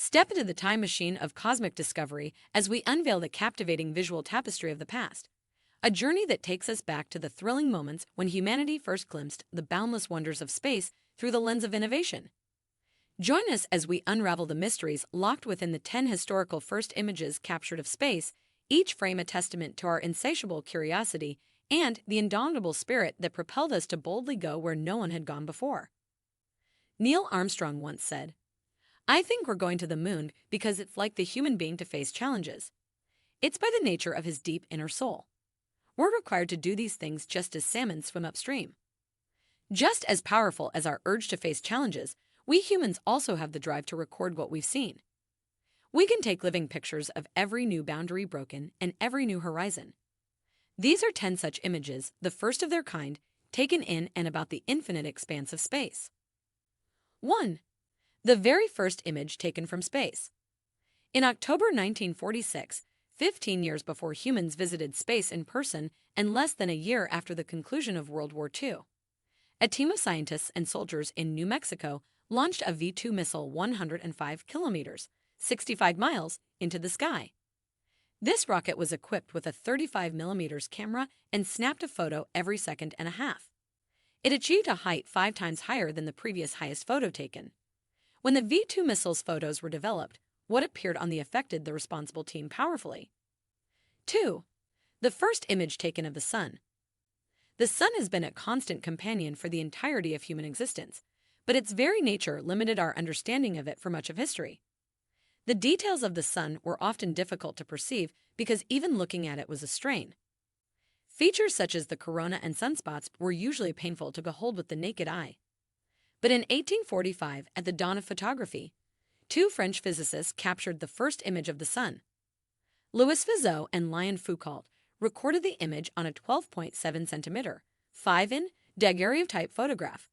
Step into the time machine of cosmic discovery as we unveil the captivating visual tapestry of the past. A journey that takes us back to the thrilling moments when humanity first glimpsed the boundless wonders of space through the lens of innovation. Join us as we unravel the mysteries locked within the 10 historical first images captured of space, each frame a testament to our insatiable curiosity and the indomitable spirit that propelled us to boldly go where no one had gone before. Neil Armstrong once said, "I think we're going to the moon because it's like the human being to face challenges. It's by the nature of his deep inner soul. We're required to do these things just as salmon swim upstream." Just as powerful as our urge to face challenges, we humans also have the drive to record what we've seen. We can take living pictures of every new boundary broken and every new horizon. These are 10 such images, the first of their kind, taken in and about the infinite expanse of space. 1. The very first image taken from space. In October 1946, 15 years before humans visited space in person and less than a year after the conclusion of World War II, a team of scientists and soldiers in New Mexico launched a V-2 missile 105 kilometers, 65 miles, into the sky. This rocket was equipped with a 35 millimeters camera and snapped a photo every second and a half. It achieved a height 5 times higher than the previous highest photo taken. When the V-2 missile's photos were developed, what appeared on the affected the responsible team powerfully. 2. The first image taken of the sun. The sun has been a constant companion for the entirety of human existence, but its very nature limited our understanding of it for much of history. The details of the sun were often difficult to perceive because even looking at it was a strain. Features such as the corona and sunspots were usually painful to behold with the naked eye. But in 1845, at the dawn of photography, 2 French physicists captured the first image of the sun. Louis Fizeau and Lion Foucault recorded the image on a 12.7 centimeter, 5-in daguerreotype photograph.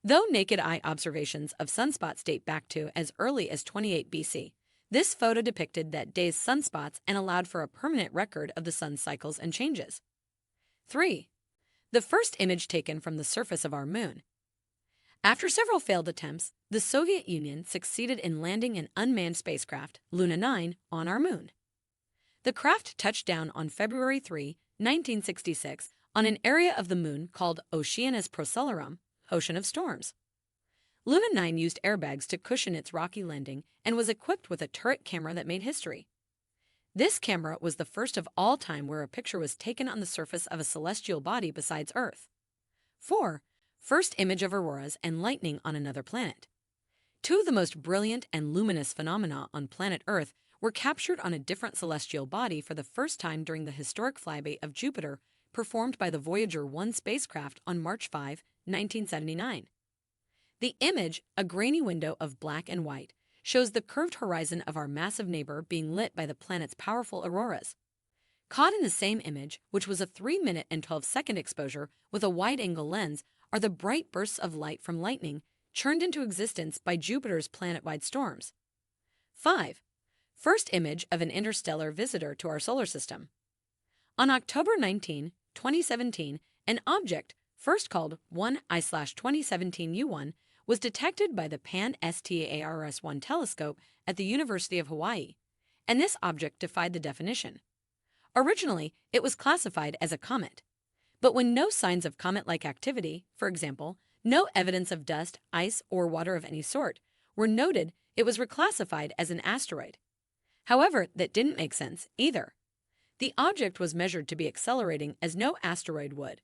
Though naked eye observations of sunspots date back to as early as 28 BC, this photo depicted that day's sunspots and allowed for a permanent record of the sun's cycles and changes. 3. The first image taken from the surface of our moon. After several failed attempts, the Soviet Union succeeded in landing an unmanned spacecraft, Luna 9, on our moon. The craft touched down on February 3, 1966, on an area of the moon called Oceanus Procellarum, Ocean of Storms. Luna 9 used airbags to cushion its rocky landing and was equipped with a turret camera that made history. This camera was the first of all time where a picture was taken on the surface of a celestial body besides Earth. 4. First image of auroras and lightning on another planet. 2 of the most brilliant and luminous phenomena on planet Earth were captured on a different celestial body for the first time during the historic flyby of Jupiter performed by the Voyager 1 spacecraft on March 5, 1979. The image, a grainy window of black and white, shows the curved horizon of our massive neighbor being lit by the planet's powerful auroras. Caught in the same image, which was a 3-minute and 12-second exposure with a wide-angle lens, are the bright bursts of light from lightning churned into existence by Jupiter's planet-wide storms. 5. First image of an interstellar visitor to our solar system. On October 19, 2017, an object, first called 1I/2017 U1, was detected by the Pan-STARRS-1 telescope at the University of Hawaii, and this object defied the definition. Originally, it was classified as a comet, but when no signs of comet-like activity, for example, no evidence of dust, ice, or water of any sort, were noted, it was reclassified as an asteroid. However, that didn't make sense either. The object was measured to be accelerating as no asteroid would.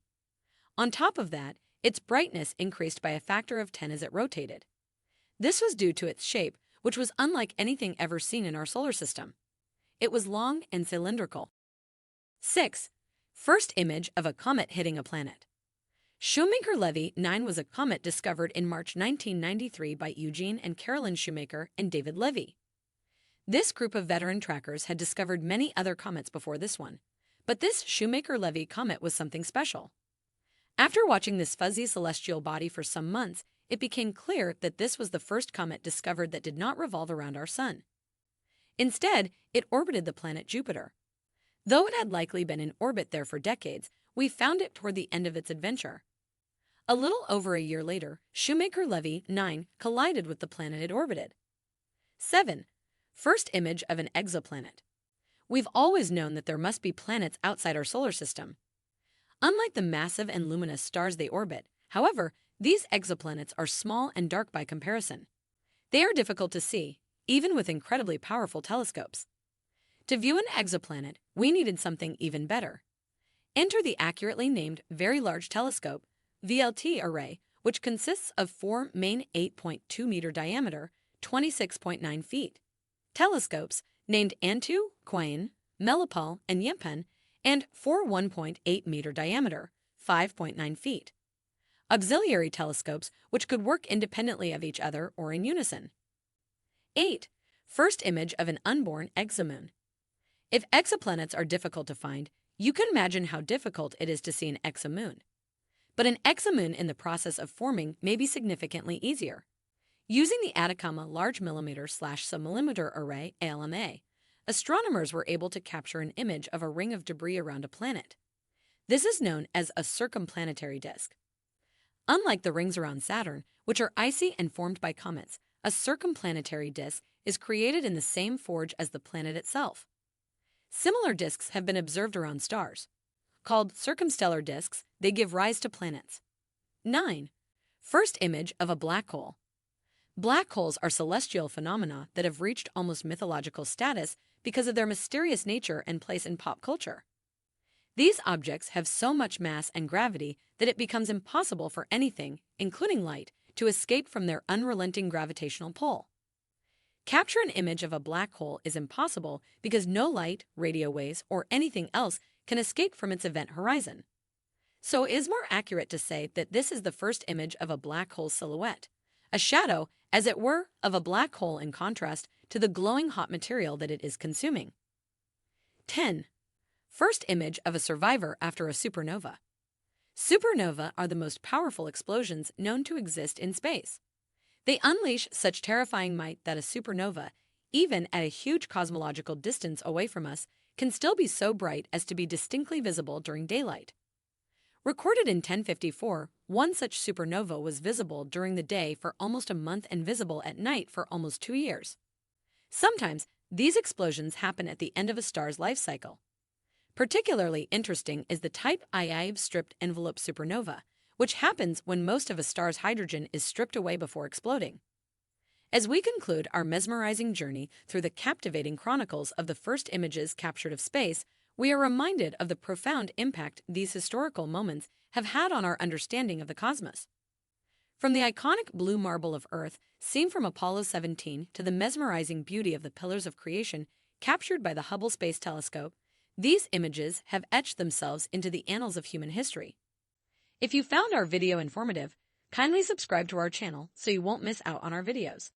On top of that, its brightness increased by a factor of 10 as it rotated. This was due to its shape, which was unlike anything ever seen in our solar system. It was long and cylindrical. 6. First image of a comet hitting a planet. Shoemaker-Levy 9 was a comet discovered in March 1993 by Eugene and Carolyn Shoemaker and David Levy. This group of veteran trackers had discovered many other comets before this one, but this Shoemaker-Levy comet was something special. After watching this fuzzy celestial body for some months, it became clear that this was the first comet discovered that did not revolve around our sun. Instead, it orbited the planet Jupiter. Though it had likely been in orbit there for decades, we found it toward the end of its adventure. A little over a year later, Shoemaker-Levy 9 collided with the planet it orbited. 7. First image of an exoplanet. We've always known that there must be planets outside our solar system. Unlike the massive and luminous stars they orbit, however, these exoplanets are small and dark by comparison. They are difficult to see, even with incredibly powerful telescopes. To view an exoplanet, we needed something even better. Enter the accurately named Very Large Telescope, VLT array, which consists of 4 main 8.2-meter diameter, 26.9 feet telescopes named Antu, Quain, Melipal, and Yimpen, and 4 1.8-meter diameter, 5.9 feet. Auxiliary telescopes which could work independently of each other or in unison. 8. First image of an unborn exomoon. If exoplanets are difficult to find, you can imagine how difficult it is to see an exomoon. But an exomoon in the process of forming may be significantly easier. Using the Atacama Large Millimeter/Submillimeter Array, ALMA, astronomers were able to capture an image of a ring of debris around a planet. This is known as a circumplanetary disk. Unlike the rings around Saturn, which are icy and formed by comets, a circumplanetary disk is created in the same forge as the planet itself. Similar disks have been observed around stars. Called circumstellar disks, they give rise to planets. 9. First image of a black hole. Black holes are celestial phenomena that have reached almost mythological status because of their mysterious nature and place in pop culture. These objects have so much mass and gravity that it becomes impossible for anything, including light, to escape from their unrelenting gravitational pull. Capture an image of a black hole is impossible because no light, radio waves, or anything else can escape from its event horizon. So it is more accurate to say that this is the first image of a black hole silhouette, a shadow, as it were, of a black hole in contrast to the glowing hot material that it is consuming. 10. First image of a survivor after a supernova. Supernova are the most powerful explosions known to exist in space. They unleash such terrifying might that a supernova, even at a huge cosmological distance away from us, can still be so bright as to be distinctly visible during daylight. Recorded in 1054, one such supernova was visible during the day for almost a month and visible at night for almost 2 years. Sometimes, these explosions happen at the end of a star's life cycle. Particularly interesting is the type II stripped envelope supernova, which happens when most of a star's hydrogen is stripped away before exploding. As we conclude our mesmerizing journey through the captivating chronicles of the first images captured of space, we are reminded of the profound impact these historical moments have had on our understanding of the cosmos. From the iconic blue marble of Earth seen from Apollo 17 to the mesmerizing beauty of the pillars of creation captured by the Hubble Space Telescope, these images have etched themselves into the annals of human history. If you found our video informative, kindly subscribe to our channel so you won't miss out on our videos.